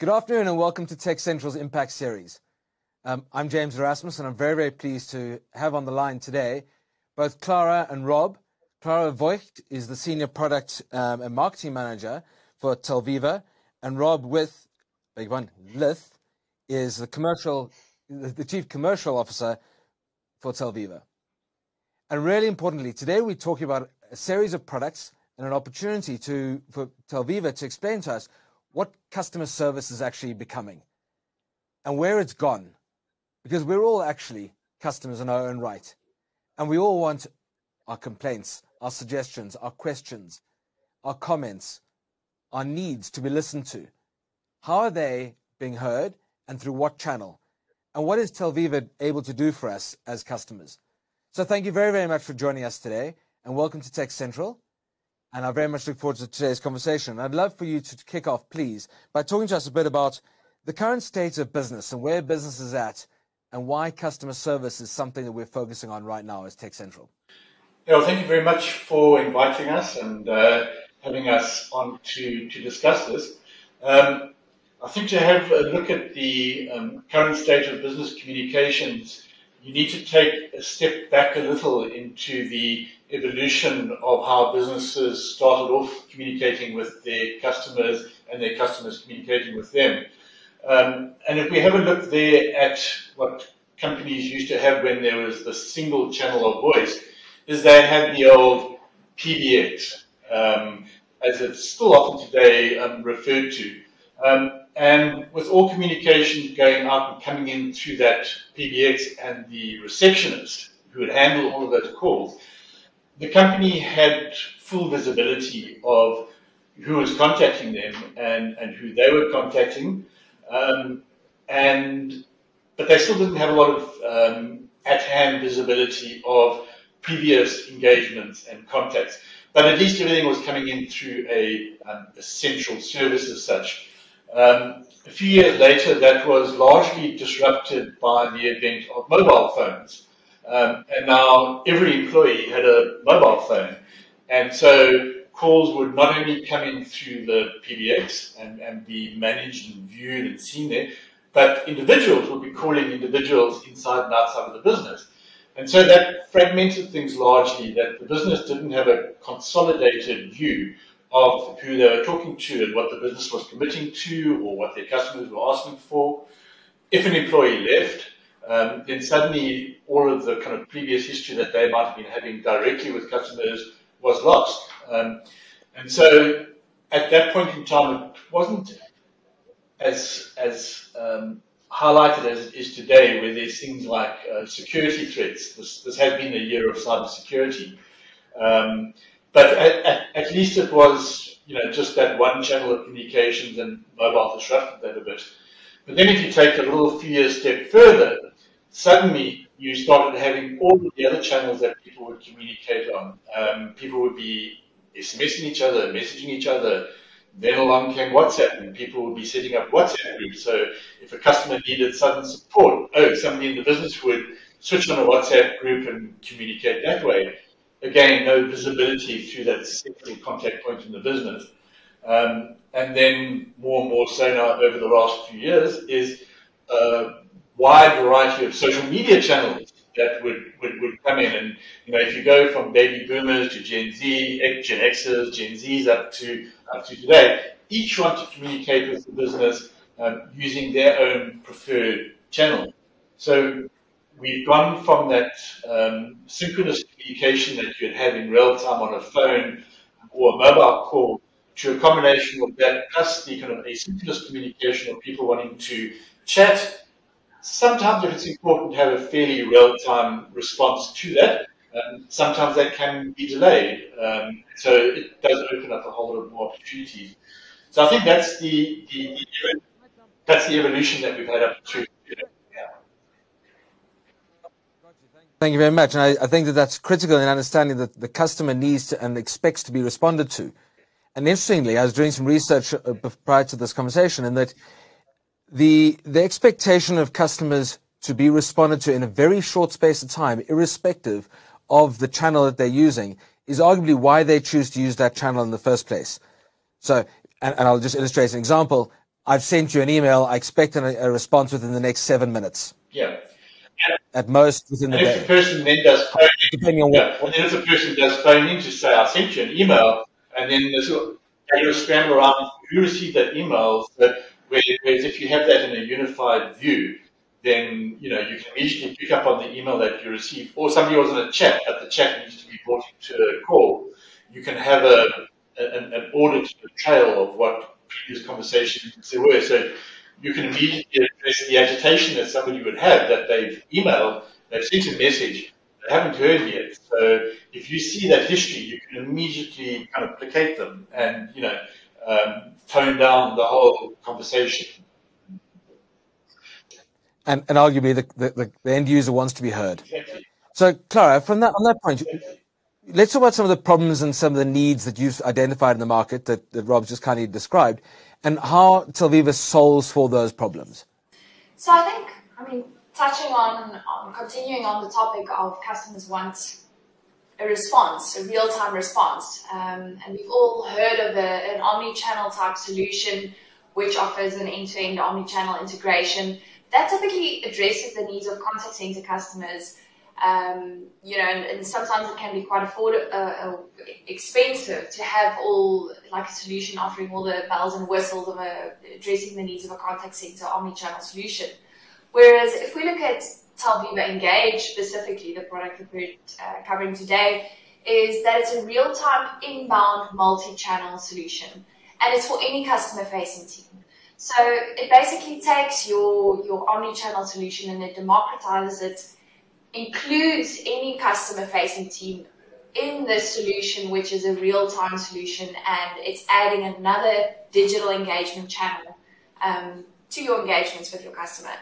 Good afternoon and welcome to Tech Central's Impact Series. I'm James Erasmus and I'm very, very pleased to have on the line today both Clara and Rob. Clara Wicht is the Senior Product and Marketing Manager for Telviva, and Rob Lith is the Chief Commercial Officer for Telviva. And really importantly, today we're talking about a series of products and an opportunity for Telviva to explain to us what customer service is actually becoming and where it's gone. Because we're all actually customers in our own right. And we all want our complaints, our suggestions, our questions, our comments, our needs to be listened to. How are they being heard and through what channel? And what is Telviva able to do for us as customers? So thank you very, very much for joining us today and welcome to Tech Central. And I very much look forward to today's conversation. I'd love for you to kick off, please, by talking to us a bit about the current state of business and where business is at and why customer service is something that we're focusing on right now as Tech Central. Yeah, well, thank you very much for inviting us and having us on to discuss this. I think to have a look at the current state of business communications, you need to take a step back a little into the evolution of how businesses started off communicating with their customers and their customers communicating with them. And if we have a look there at what companies used to have when there was the single channel of voice, is they had the old PBX, as it's still often today referred to. And with all communications going out and coming in through that PBX and the receptionist who would handle all of those calls, the company had full visibility of who was contacting them and who they were contacting. But they still didn't have a lot of at-hand visibility of previous engagements and contacts. But at least everything was coming in through a central service as such. A few years later, that was largely disrupted by the advent of mobile phones. And now every employee had a mobile phone. And so calls would not only come in through the PBX and be managed and viewed and seen there, but individuals would be calling individuals inside and outside of the business. And so that fragmented things largely, that the business didn't have a consolidated view of who they were talking to and what the business was committing to or what their customers were asking for. If an employee left, then suddenly all of the kind of previous history that they might have been having directly with customers was lost. And so at that point in time, it wasn't as highlighted as it is today, where there's things like security threats. This has been a year of cybersecurity. But at least it was, just that one channel of communications, and mobile disrupted that a bit. But then if you take a little few years step further, suddenly you started having all of the other channels that people would communicate on. People would be SMSing each other, messaging each other. Then along came WhatsApp, and people would be setting up WhatsApp groups. So if a customer needed sudden support, somebody in the business would switch on a WhatsApp group and communicate that way. Again, no visibility through that central contact point in the business. And then more and more so now over the last few years is a wide variety of social media channels that would come in. And, if you go from baby boomers to Gen Z, Gen Xers, Gen Zs up to today, each want to communicate with the business using their own preferred channel. So we've gone from that synchronous communication that you'd have in real time on a phone or a mobile call to a combination of that plus the kind of asynchronous communication of people wanting to chat. Sometimes if it's important to have a fairly real-time response to that, sometimes that can be delayed. So it does open up a whole lot more opportunities. So I think that's the evolution that we've had up to. Thank you very much. And I think that's critical in understanding that the customer needs to and expects to be responded to. And interestingly, I was doing some research prior to this conversation, and that the expectation of customers to be responded to in a very short space of time, irrespective of the channel that they're using, is arguably why they choose to use that channel in the first place. So, and I'll just illustrate an example. I've sent you an email. I expect a response within the next 7 minutes. Yeah. At most within the day. If a person then does phone in, depending on and then if a person does phone in to say, I sent you an email, and then there's a scramble around who received that email. So whereas if you have that in a unified view, then you can immediately pick up on the email that you received, or somebody was in a chat, but the chat needs to be brought into a call. You can have an audit, a trail of what previous conversations there were. So you can immediately address the agitation that somebody would have that they've emailed, they've sent a message, they haven't heard yet. So if you see that history, you can immediately kind of placate them and, tone down the whole conversation. And arguably the end user wants to be heard. Exactly. So Clara, on that point, let's talk about some of the problems and some of the needs that you've identified in the market that Rob's just kindly described, and how Telviva solves for those problems. So I think, touching on continuing on the topic of customers want a response, a real-time response. And we've all heard of an omnichannel type solution which offers an end-to-end omnichannel integration that typically addresses the needs of contact center customers. And sometimes it can be quite expensive to have a solution offering all the bells and whistles of addressing the needs of a contact center omnichannel solution. Whereas if we look at Telviva Engage, specifically the product that we're covering today, is that it's a real-time inbound multi-channel solution, and it's for any customer-facing team. So it basically takes your omni-channel solution and it democratizes it, includes any customer-facing team in this solution, which is a real-time solution, and it's adding another digital engagement channel to your engagements with your customer.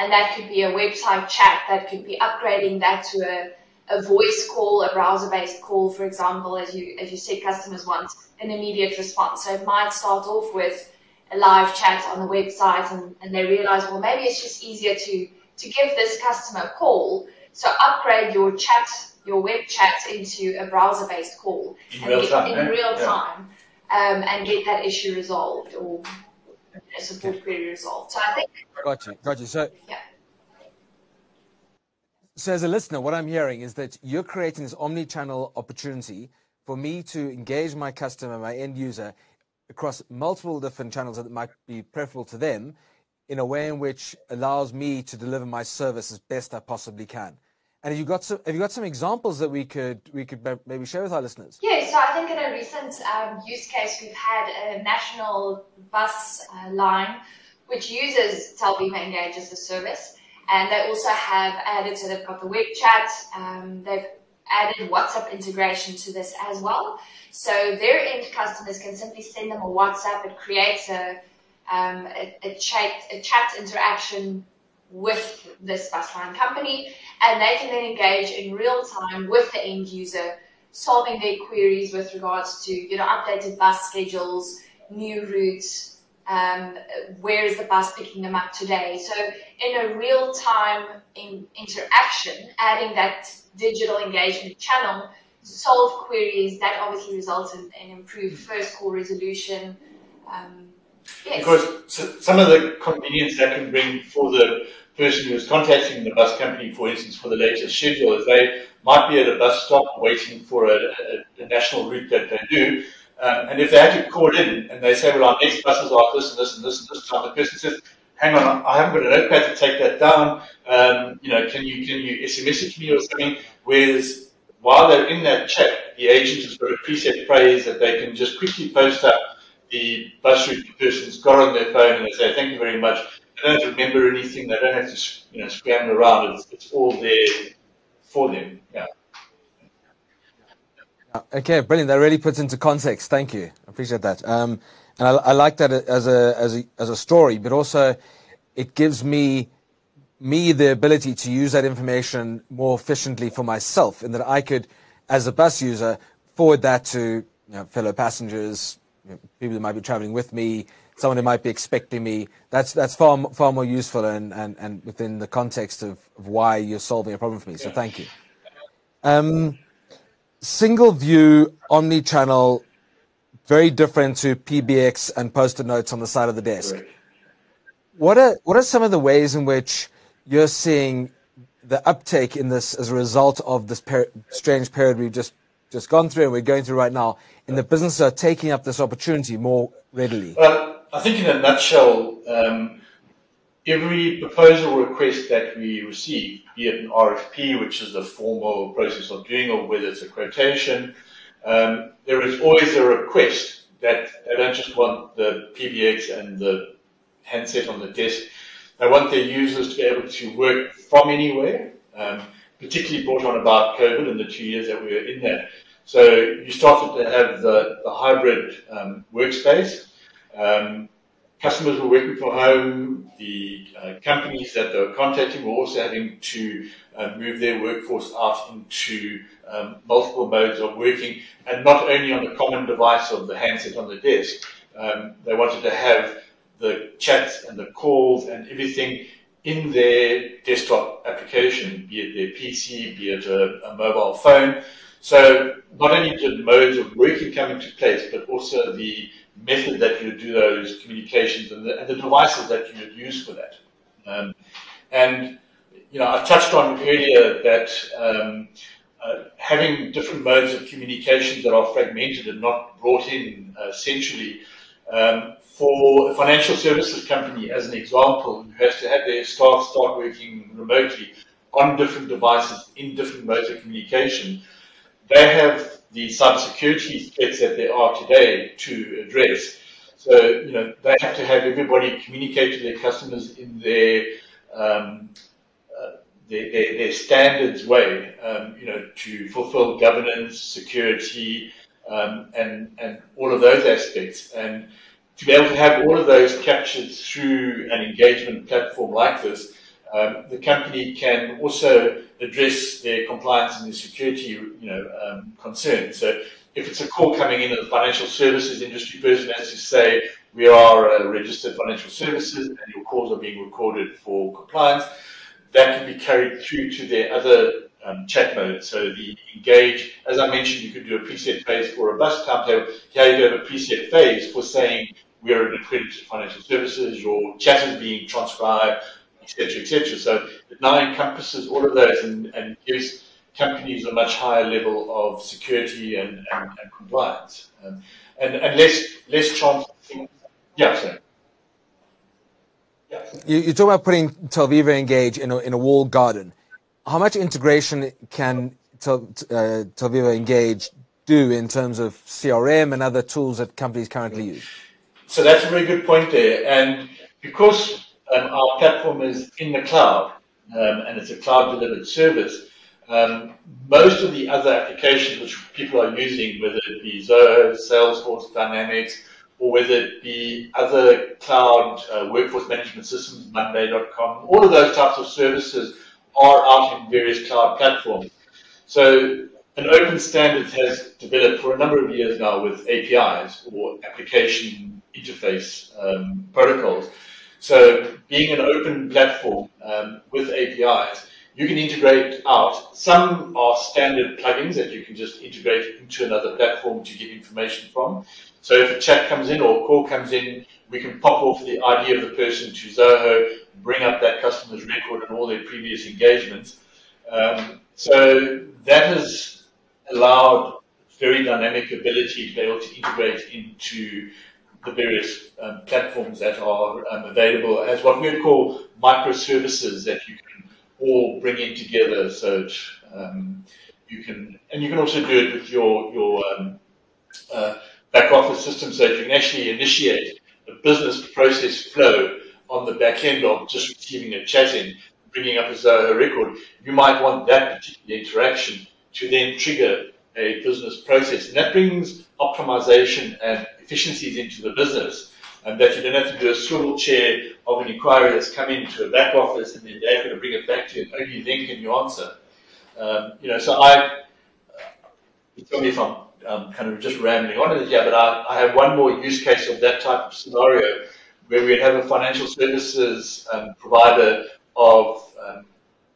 And that could be a website chat, that could be upgrading that to a voice call, a browser-based call, for example, as you said, customers want an immediate response. So it might start off with a live chat on the website, and they realize, well, maybe it's just easier to give this customer a call. So upgrade your web chat into a browser-based call in real time, and get that issue resolved or a support query resolved. So I think. Got you. So, yeah. So as a listener, what I'm hearing is that you're creating this omni-channel opportunity for me to engage my customer, my end user, across multiple different channels that might be preferable to them, in a way in which allows me to deliver my service as best I possibly can. And have you got some examples that we could maybe share with our listeners? Yeah, so I think in a recent use case, we've had a national bus line which uses Telviva Engage as a service, and they also have added, so they've got the web chat, they've added WhatsApp integration to this as well. So their end customers can simply send them a WhatsApp. It creates a chat interaction with this bus line company, and they can then engage in real time with the end user, solving their queries with regards to updated bus schedules, new routes, where is the bus picking them up today. So in a real time interaction, adding that digital engagement channel, solve queries that obviously results in improved first call resolution. Yes. Because some of the convenience that can bring for the person who is contacting the bus company, for instance, for the latest schedule, is they might be at a bus stop waiting for a national route that they do. And if they had to call in and they say, well, our next buses are this and this and this and this time, the person says, hang on, I haven't got a notepad to take that down. Can you SMS it to me or something? Whereas while they're in that chat, the agent has got a preset phrase that they can just quickly post up the bus route the person's got on their phone, and they say, thank you very much. They don't remember anything. They don't have to scramble around. It's all there for them. Yeah. Okay, brilliant. That really puts into context. Thank you. I appreciate that. And I like that as a story, but also it gives me the ability to use that information more efficiently for myself, in that I could, as a bus user, forward that to fellow passengers, people that might be traveling with me, someone who might be expecting me. That's far more useful and within the context of why you're solving a problem for me. So thank you. Single view, omni-channel, very different to PBX and Post-it notes on the side of the desk. What are some of the ways in which you're seeing the uptake in this as a result of this strange period we've just gone through and we're going through right now, in the businesses are taking up this opportunity more readily? Well, I think in a nutshell, every proposal request that we receive, be it an RFP, which is the formal process of doing, or whether it's a quotation, there is always a request that they don't just want the PBX and the handset on the desk. They want their users to be able to work from anywhere, particularly brought on about COVID and the 2 years that we were in there. So you started to have the hybrid workspace. Customers were working from home. The companies that they were contacting were also having to move their workforce out into multiple modes of working, and not only on the common device of the handset on the desk. They wanted to have the chats and the calls and everything in their desktop application, be it their PC, be it a mobile phone. So not only did modes of working come into place, but also the method that you would do those communications and the devices that you would use for that. And, you know, I touched on earlier that having different modes of communication that are fragmented and not brought in centrally, for a financial services company, as an example, who has to have their staff start working remotely on different devices in different modes of communication, they have the cybersecurity threats that there are today to address. So, you know, they have to have everybody communicate to their customers in their standards way, you know, to fulfill governance, security, and all of those aspects. And to be able to have all of those captured through an engagement platform like this, the company can also address their compliance and their security, concerns. So if it's a call coming in, and the financial services industry person has to say, we are a registered financial services and your calls are being recorded for compliance, that can be carried through to their other chat modes. So the Engage, as I mentioned, you could do a preset phase for a bus timetable. Here you have a preset phase for saying we are an accredited financial services, your chat is being transcribed, etc., etc. So it now encompasses all of those and gives companies a much higher level of security and compliance, and less chance. Yeah, sorry. Yeah. You talk about putting Telviva Engage in a walled garden. How much integration can Telviva Engage do in terms of CRM and other tools that companies currently use? So that's a very good point there. And because our platform is in the cloud, and it's a cloud-delivered service, most of the other applications which people are using, whether it be Zoho, Salesforce, Dynamics, or whether it be other cloud workforce management systems, Monday.com, all of those types of services are out in various cloud platforms. So an open standard has developed for a number of years now with APIs, or application interface protocols. So being an open platform with APIs, you can integrate out. Some are standard plugins that you can just integrate into another platform to get information from. So if a chat comes in or a call comes in, we can pop off the ID of the person to Zoho, bring up that customer's record and all their previous engagements. So that has allowed very dynamic ability to be able to integrate into the various platforms that are available as what we would call microservices that you can all bring in together. So you can also do it with your back office system, so that you can actually initiate a business process flow on the back end of just receiving a chat in, bringing up a Zoho record. You might want that particular interaction to then trigger a business process, and that brings optimization and efficiencies into the business, and that you don't have to do a swivel chair of an inquiry that's come into a back office and then they're going to bring it back to you, and only then can you answer. So tell me if I'm kind of just rambling on it here, but I have one more use case of that type of scenario where we'd have a financial services provider of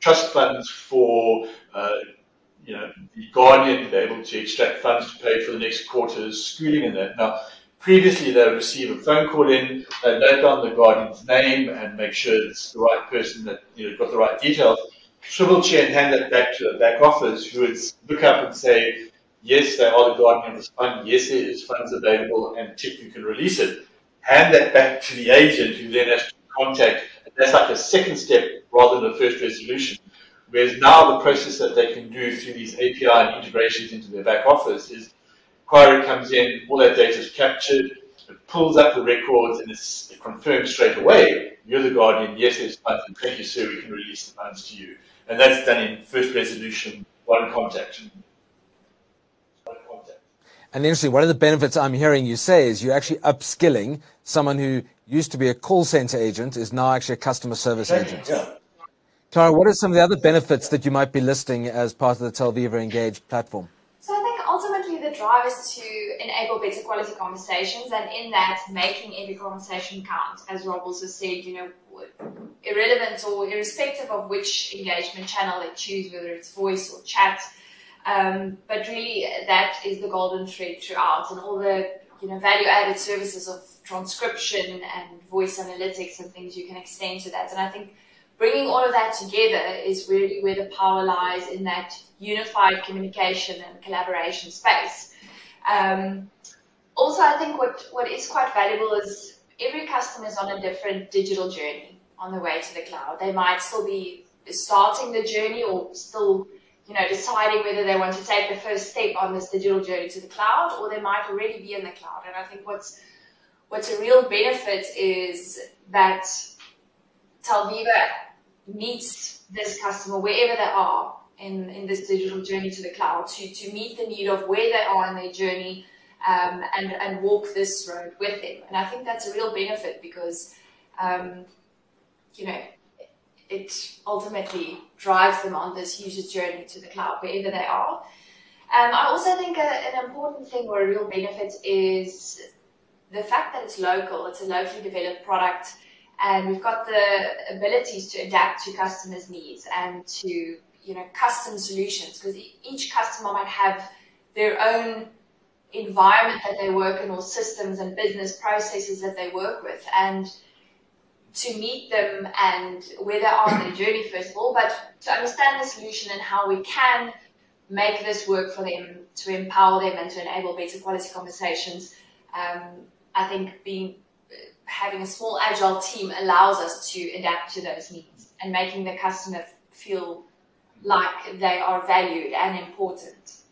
trust funds for the guardian to be able to extract funds to pay for the next quarter's schooling and that. Now, Previously, they would receive a phone call in, they'd note down the guardian's name and make sure it's the right person that got the right details. Swivel chair and hand that back to the back office, who would look up and say, yes, they are the guardian of this fund, yes, there is funds available, and tick, you can release it. Hand that back to the agent, who then has to contact. And that's like a second step rather than a first resolution. Whereas now the process that they can do through these API and integrations into their back office is inquiry comes in, all that data is captured, it pulls up the records, and it's confirmed straight away. You're the guardian, yes, there's funds, and thank you, sir, we can release the funds to you. And that's done in first resolution, one contact. And interesting, one of the benefits I'm hearing you say is you're actually upskilling someone who used to be a call center agent is now actually a customer service agent. Yeah. Clara, what are some of the other benefits that you might be listing as part of the Telviva Engage platform? So I think ultimately the drive is to enable better quality conversations, and in that, making every conversation count. As Rob also said, irrelevant or irrespective of which engagement channel they choose, whether it's voice or chat, but really that is the golden thread throughout, and all the value-added services of transcription and voice analytics and things you can extend to that. And I think bringing all of that together is really where the power lies, in that unified communication and collaboration space. Also, I think what is quite valuable is every customer is on a different digital journey on the way to the cloud. They might still be starting the journey or still deciding whether they want to take the first step on this digital journey to the cloud, or they might already be in the cloud. And I think what's a real benefit is that Telviva meets this customer wherever they are in this digital journey to the cloud to meet the need of where they are in their journey, and walk this road with them. And I think that's a real benefit because, it ultimately drives them on this user journey to the cloud wherever they are. I also think an important thing or a real benefit is the fact that it's local. It's a locally developed product, and we've got the abilities to adapt to customers' needs and to custom solutions, because each customer might have their own environment that they work in, or systems and business processes that they work with, and to meet them and where they are in their journey, first of all, but to understand the solution and how we can make this work for them, to empower them and to enable better quality conversations. I think having a small agile team allows us to adapt to those needs and making the customer feel like they are valued and important.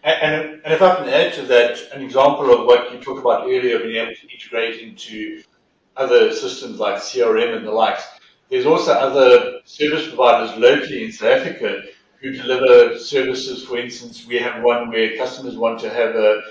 And if I can add to that, an example of what you talked about earlier, being able to integrate into other systems like CRM and the likes. There's also other service providers locally in South Africa who deliver services. For instance, we have one where customers want to have a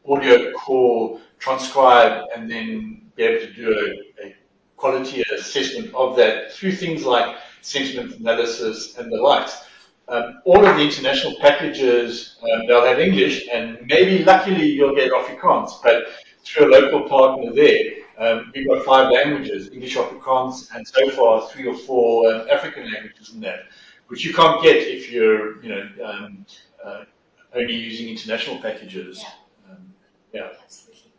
audio call transcribed and then be able to do a quality assessment of that through things like sentiment analysis and the likes. All of the international packages, they'll have English, and maybe luckily you'll get Afrikaans, but through a local partner there. We've got 5 languages, English, Afrikaans, and so far 3 or 4 African languages in that, which you can't get if you're, only using international packages. Yeah. Absolutely.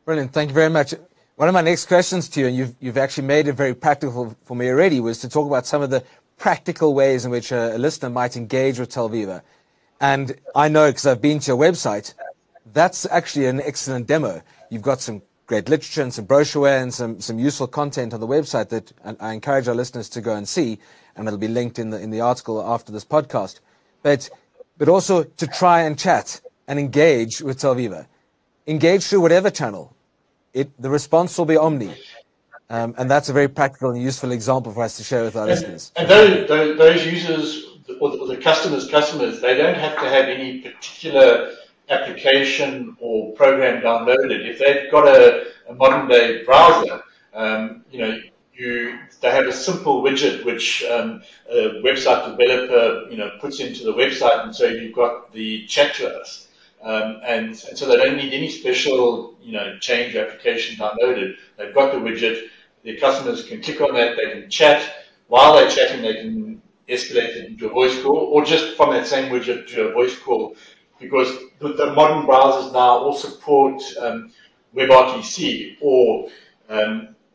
Brilliant. Thank you very much. One of my next questions to you, and you've actually made it very practical for me already, was to talk about some of the practical ways in which a listener might engage with Telviva. And I know, because I've been to your website, that's actually an excellent demo. You've got some great literature and some brochureware and some useful content on the website that I encourage our listeners to go and see, and it'll be linked in the article after this podcast. But also to try and chat and engage with Telviva. Engage through whatever channel. The response will be omni. And that's a very practical and useful example for us to share with our listeners. And those users, or the customers, they don't have to have any particular application or program downloaded. If they've got a modern day browser, they have a simple widget which a website developer puts into the website, and so you've got the chat to us, and so they don't need any special change application downloaded. They've got the widget. Their customers can click on that. They can chat. While they're chatting, they can escalate it into a voice call, or just from that same widget to a voice call. because the modern browsers now all support WebRTC, or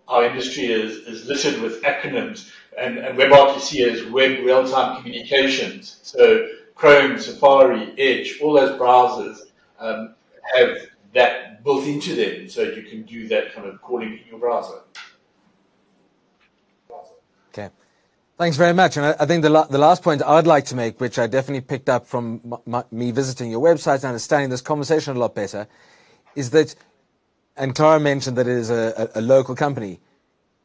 our industry is littered with acronyms, and WebRTC is Web Real-Time Communications. So Chrome, Safari, Edge, all those browsers have that built into them, so you can do that kind of calling in your browser. Okay. Thanks very much. And I think the last point I'd like to make, which I definitely picked up from me visiting your website and understanding this conversation a lot better, is that, and Clara mentioned that it is a local company,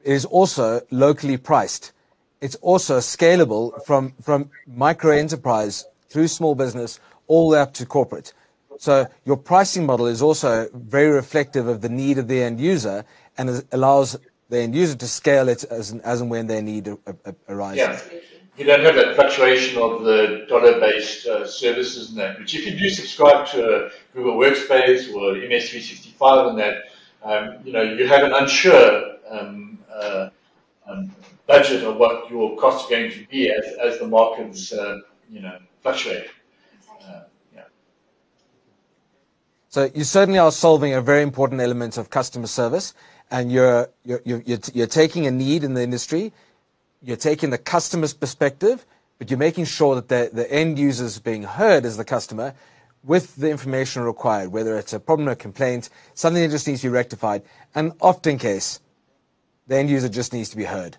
it is also locally priced. It's also scalable from micro enterprise through small business all the way up to corporate. So your pricing model is also very reflective of the need of the end user, and allows the end user to scale it as and when their need arises. Yeah. You don't have that fluctuation of the dollar-based services and that, which if you do subscribe to a Google Workspace or MS365 and that, you have an unsure budget of what your costs are going to be as the markets, fluctuate. So you certainly are solving a very important element of customer service, and you're taking a need in the industry, you're taking the customer's perspective, but you're making sure that the end user is being heard as the customer with the information required, whether it's a problem or complaint, something that just needs to be rectified, and often case, the end user just needs to be heard.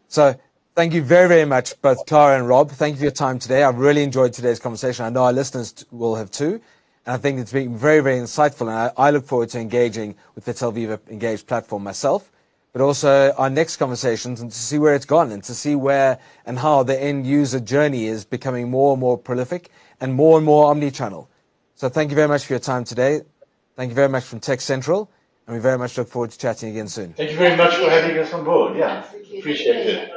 So thank you very, very much, both Clara and Rob. Thank you for your time today. I've really enjoyed today's conversation. I know our listeners will have too. And I think it's been very, very insightful. And I look forward to engaging with the Telviva Engage platform myself, but also our next conversations, and to see where it's gone, and to see where and how the end user journey is becoming more and more prolific and more omnichannel. So thank you very much for your time today. Thank you very much from Tech Central. And we very much look forward to chatting again soon. Thank you very much for having us on board. Yeah, appreciate it.